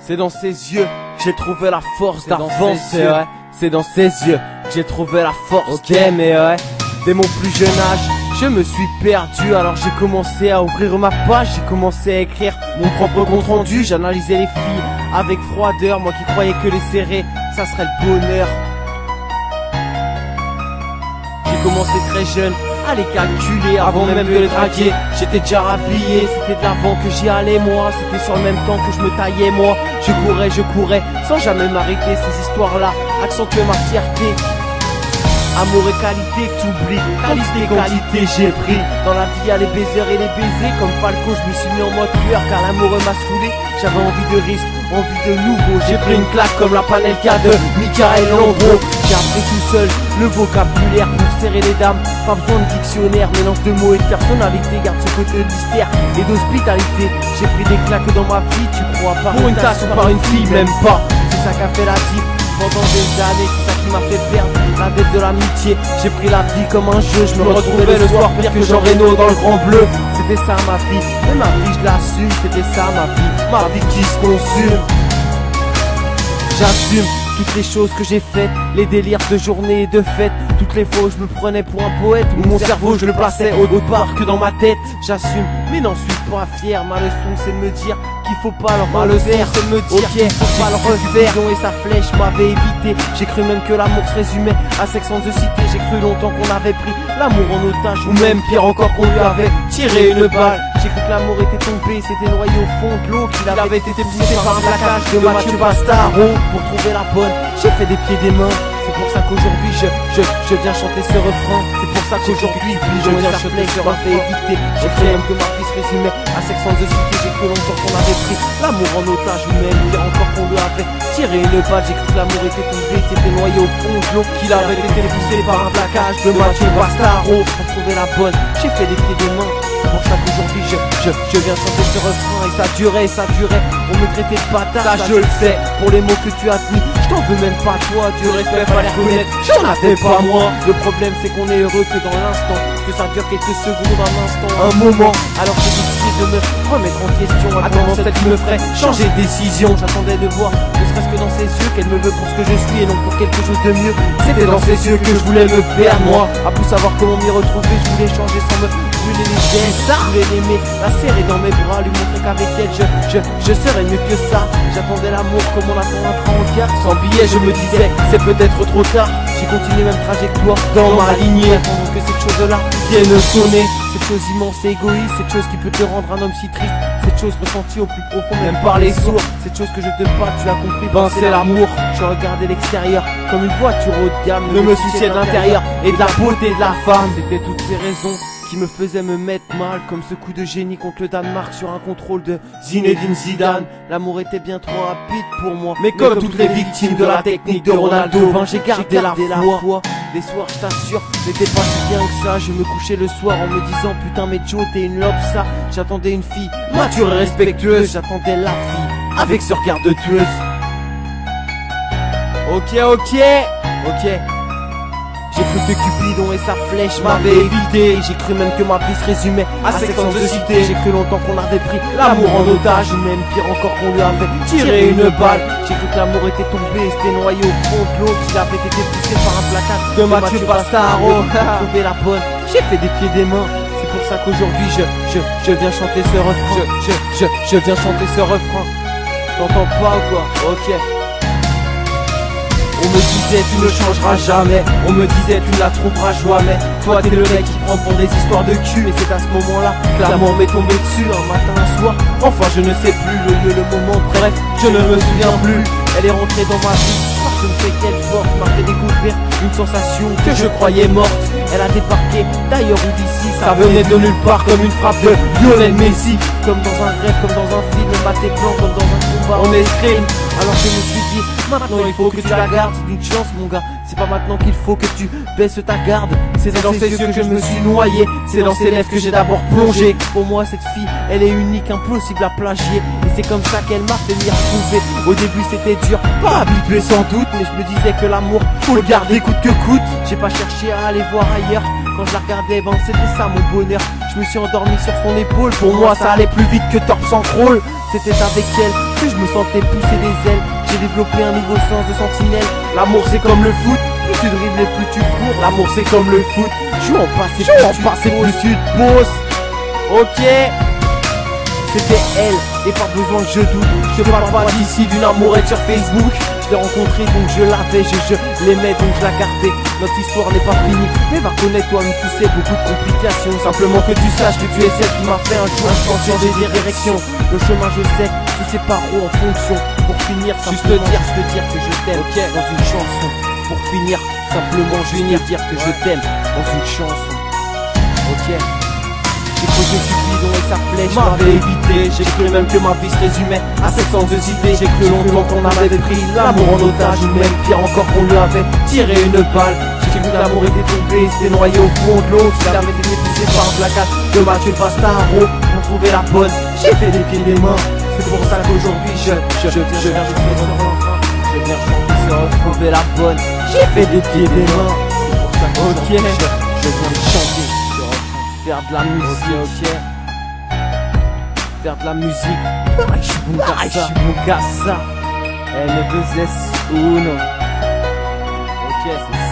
C'est dans ses yeux que j'ai trouvé la force d'avancer. C'est dans ses yeux que j'ai trouvé la force. Ok, mais ouais. Dès mon plus jeune âge, je me suis perdu. Alors j'ai commencé à ouvrir ma page. J'ai commencé à écrire mon propre compte rendu. J'analysais les filles avec froideur. Moi qui croyais que les serrer, ça serait le bonheur. J'ai commencé très jeune à les calculer avant même de les draguer. J'étais déjà rhabillé, c'était de l'avant que j'y allais moi. C'était sur le même temps que je me taillais moi. Je courais, sans jamais m'arrêter. Ces histoires-là accentuaient ma fierté. Amour et qualité, t'oublies. Qualité, j'ai pris. Dans la vie, y'a les baisers et les baisers. Comme Falco, je me suis mis en mode tueur car l'amoureux m'a saoulé. J'avais envie de risque, envie de nouveau. J'ai pris une claque comme la Panelka de Michael Landreau. J'ai appris tout seul le vocabulaire pour serrer les dames. Pas besoin de dictionnaire, mélange de mots et de personnalité. Garde ce côté de mystère et d'hospitalité. J'ai pris des claques dans ma vie, tu crois pas? Pour une tasse ou par une fille, même pas. C'est ça qui a fait la diff. Pendant des années, c'est ça qui m'a fait perdre la dette de l'amitié. J'ai pris la vie comme un jeu, je me retrouvais le soir pire que Jean Reno dans le Grand Bleu. C'était ça ma vie, mais ma vie je l'assume. C'était ça ma vie qui se consume. J'assume toutes les choses que j'ai faites, les délires de journée et de fête. Toutes les fois où je me prenais pour un poète, où mon cerveau je le plaçais autre part que dans ma tête. J'assume, mais n'en suis pas fier. Ma leçon c'est de me dire qu'il faut pas le refaire. C'est de me dire qu'il faut pas le refaire. Et sa flèche m'avait évité. J'ai cru même que l'amour se résumait à Sex and the City. J'ai cru longtemps qu'on avait pris l'amour en otage, ou même pire encore qu'on lui avait tiré une balle. J'ai cru que l'amour était tombé, s'était noyé au fond de l'eau, qu'il avait été poussé par un plaquage de Mathieu Bastaro. Pour trouver la bonne, j'ai fait des pieds des mains. C'est pour ça qu'aujourd'hui je viens chanter ce refrain. C'est pour ça qu'aujourd'hui je viens chanter ce refrain. Éviter. J'ai cru même que ma vie se résumait à Sex and the City. J'ai cru longtemps qu'on avait pris l'amour en otage, ou même pire encore qu'on lui avait tiré une balle. J'ai cru que l'amour était tombé, s'était noyé au fond de l'eau, qu'il avait été poussé par un plaquage de Mathieu Bastaro. Pour trouver la bonne, j'ai fait des pieds des mains. C'est pour ça qu'aujourd'hui je viens chanter ce refrain. Et ça durait, on me traitait de bâtard. Ça je le sais, pour les mots que tu as dit, je t'en veux même pas toi. Du respect fallait reconnaître, j'en avais pas moi. Le problème c'est qu'on est heureux que dans l'instant, que ça dure quelques secondes, un instant, un moment. Alors j'ai décidé de me remettre en question. Attendant celle qui me ferait changer de décision. J'attendais de voir, ne serait-ce que dans ses yeux, qu'elle me veut pour ce que je suis et non pour quelque chose de mieux. C'était dans ses yeux que je voulais me perdre moi. À plus savoir comment m'y retrouver, je voulais changer sans me brûler les ailes. Je voulais l'aimer, la serrer dans mes bras, lui montrer qu'avec elle je serais mieux que ça. J'attendais l'amour comme on attend un train en gare. Sans billet je me disais c'est peut-être trop tard. J'ai continué même trajectoire dans ma lignée, attendant que cette chose-là vienne sonner. Cette chose immense et égoïste, cette chose qui peut te rendre un homme si triste. Cette chose ressentie au plus profond même par les sourds. Cette chose que je te parle, tu as compris, ben c'est l'amour. Je regardais l'extérieur comme une voiture haut de gamme, ne me souciais de l'intérieur et de la beauté de la femme. C'était toutes ces raisons qui me faisait me mettre mal, comme ce coup de génie contre le Danemark sur un contrôle de Zinedine Zidane. L'amour était bien trop rapide pour moi, mais comme toutes les victimes de la technique de Ronaldo, ben j'ai gardé la foi. Les soirs, je t'assure, n'était pas si bien que ça. Je me couchais le soir en me disant putain mais Joe t'es une lobe ça. J'attendais une fille mature et respectueuse, j'attendais la fille avec ce regard de tueuse. Ok. J'ai cru que Cupidon et sa flèche m'avaient évité. J'ai cru même que ma vie se résumait à Sex and the City. J'ai cru longtemps qu'on avait pris l'amour en otage, ou même pire encore qu'on lui avait tiré une balle. J'ai cru que l'amour était tombé, c'était noyé au fond de l'eau, qu'il avait été poussé par un placard de Mathieu Bastaro. Pour trouver la bonne, j'ai fait des pieds des mains. C'est pour ça qu'aujourd'hui je viens chanter ce refrain. Je viens chanter ce refrain. T'entends pas ou quoi? Ok. On me disait tu ne changeras jamais, on me disait tu ne la trouveras jamais. Toi t'es le mec qui prend pour des histoires de cul. Et c'est à ce moment là que l'amour m'est tombé dessus. Un matin, un soir, enfin je ne sais plus le lieu, le moment, bref, je ne me souviens plus. Elle est rentrée dans ma vie par je ne sais quelle porte, m'a fait découvrir une sensation que je croyais morte. Elle a débarqué d'ailleurs ou d'ici, ça venait de nulle part comme une frappe de Lionel Messi. Comme dans un rêve, comme dans un film, maté blanc, comme dans un combat en escrime. Alors je me suis dit, maintenant il faut que tu la gardes. C'est une chance mon gars, c'est pas maintenant qu'il faut que tu baisses ta garde. C'est dans ses yeux que je me suis noyé, c'est dans ses lèvres que j'ai d'abord plongé. Pour moi cette fille, elle est unique, impossible à plagier. Et c'est comme ça qu'elle m'a fait m'y retrouver. Au début c'était dur, pas habitué sans doute, mais je me disais que l'amour, faut le garder coûte que coûte. J'ai pas cherché à aller voir ailleurs. Quand je la regardais, ben c'était ça mon bonheur. Je me suis endormi sur son épaule. Pour moi ça allait plus vite que Torp sans crawl. C'était avec elle que je me sentais pousser des ailes. J'ai développé un nouveau sens de sentinelle. L'amour c'est comme le foot, plus tu dribbles et plus tu cours. L'amour c'est comme le foot, joue en passé, plus tu te poses. Ok, c'était elle, et pas besoin que je doute. Je parle pas d'ici d'une amourette sur Facebook. Je l'ai rencontrée donc je l'avais, je l'aimais donc je la gardais. Notre histoire n'est pas finie, mais va connaître toi-même, tu sais, beaucoup de complications. Simplement que tu saches que tu es celle qui m'a fait un jour changer des directions. Le chemin je sais, se sépareront en fonction. Pour finir, juste te dire que je t'aime, ok, dans une chanson. Pour finir, simplement juste te dire que je t'aime dans une chanson. Ok. J'ai posé Cupidon et sa flèche m'avait évité. J'ai cru même que ma vie se résumait à cette sens de cité. J'ai cru longtemps qu'on avait pris l'amour en otage, ou même pire encore qu'on lui avait tiré une balle. J'ai cru que l'amour était tombé, c'était noyé au fond de l'eau. Qu'il avait été poussé par un placard de Mathieu Pastaro. Pour trouver la bonne, j'ai fait des pieds et des mains. C'est pour ça qu'aujourd'hui je viens chanter ce refrain. Trouver la bonne, j'ai fait des pieds et des mains. C'est pour ça qu'aujourd'hui je viens de chanter. Faire de la musique, ok. Faire de la musique. Je suis bon qu'à ça. N2S1. Ok, c'est ça.